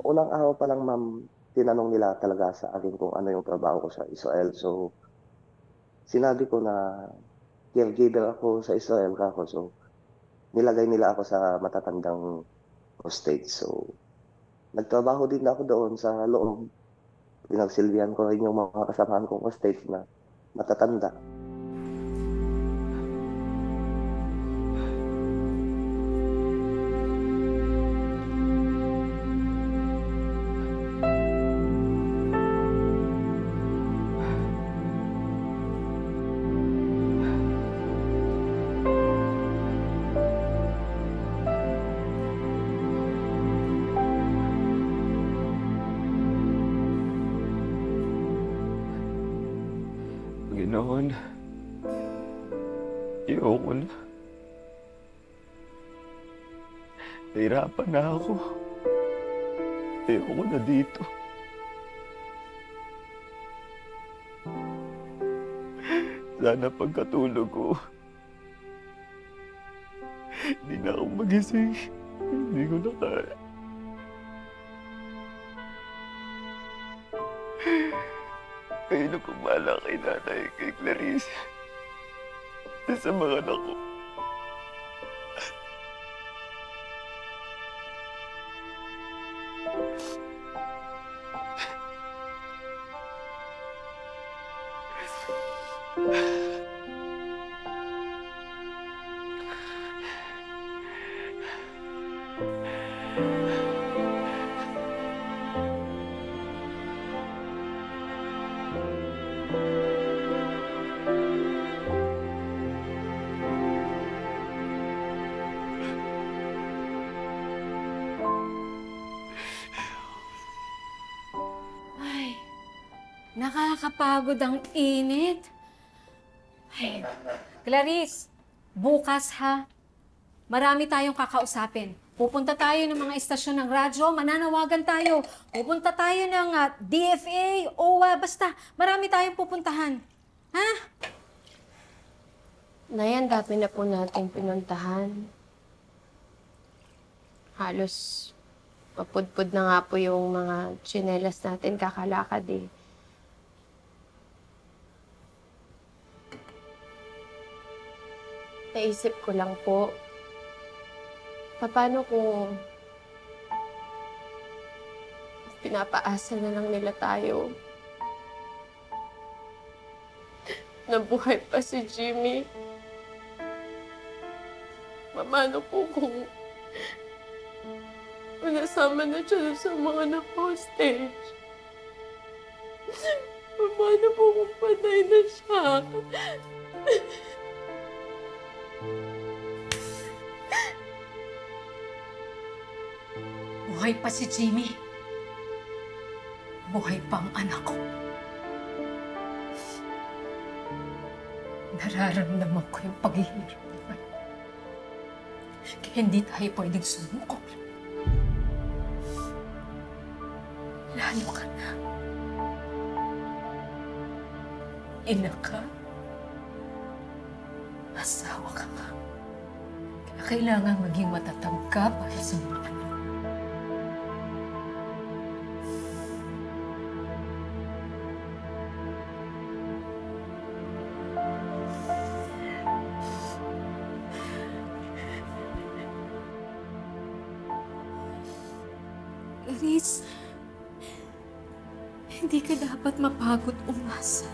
unang araw pa lang ma'am, tinanong nila talaga sa akin kung ano yung trabaho ko sa Israel. So, sinabi ko na caregiver ako sa Israel kako. So, nilagay nila ako sa matatandang hostage. So, nagtrabaho din ako doon sa loob. Pinagsilbihan ko rin yung mga kasamahan kong hostage na matatanda. Ginoon, ayoko na. Nahirapan na ako. Ayoko na dito. Sana pagkatulog ko, hindi na ako magising. Hindi ko na kaya. Kayo na pumala kay nanay, kay Clarice. Sa mga anak ko. Ay, nakakapagod ang init. Ay, Clarice, bukas ha. Marami tayong kakausapin. Pupunta tayo ng mga istasyon ng radyo, mananawagan tayo. Pupunta tayo ng DFA, OWA, basta marami tayong pupuntahan. Ha? Nay, ang dami na po nating pinuntahan. Halos mapudpud na nga po yung mga tsinelas natin kakalakad eh. Naisip ko lang po, paano kung pinapaasa na lang nila tayo na buhay pa si Jimmy? Paano po kung nasama na siya sa mga na-hostage? Paano po kung patay na siya? Buhay pa si Jimmy. Buhay pa ang anak ko. Nararamdaman ko yung paghihirap niya. Kaya hindi tayo pwedeng sumuko. Lalo ka na. Ina ka. Asawa ka nga. Kaya kailangan maging matatag ka para sa mga anak. Clarice, hindi ka dapat mapagod umasa.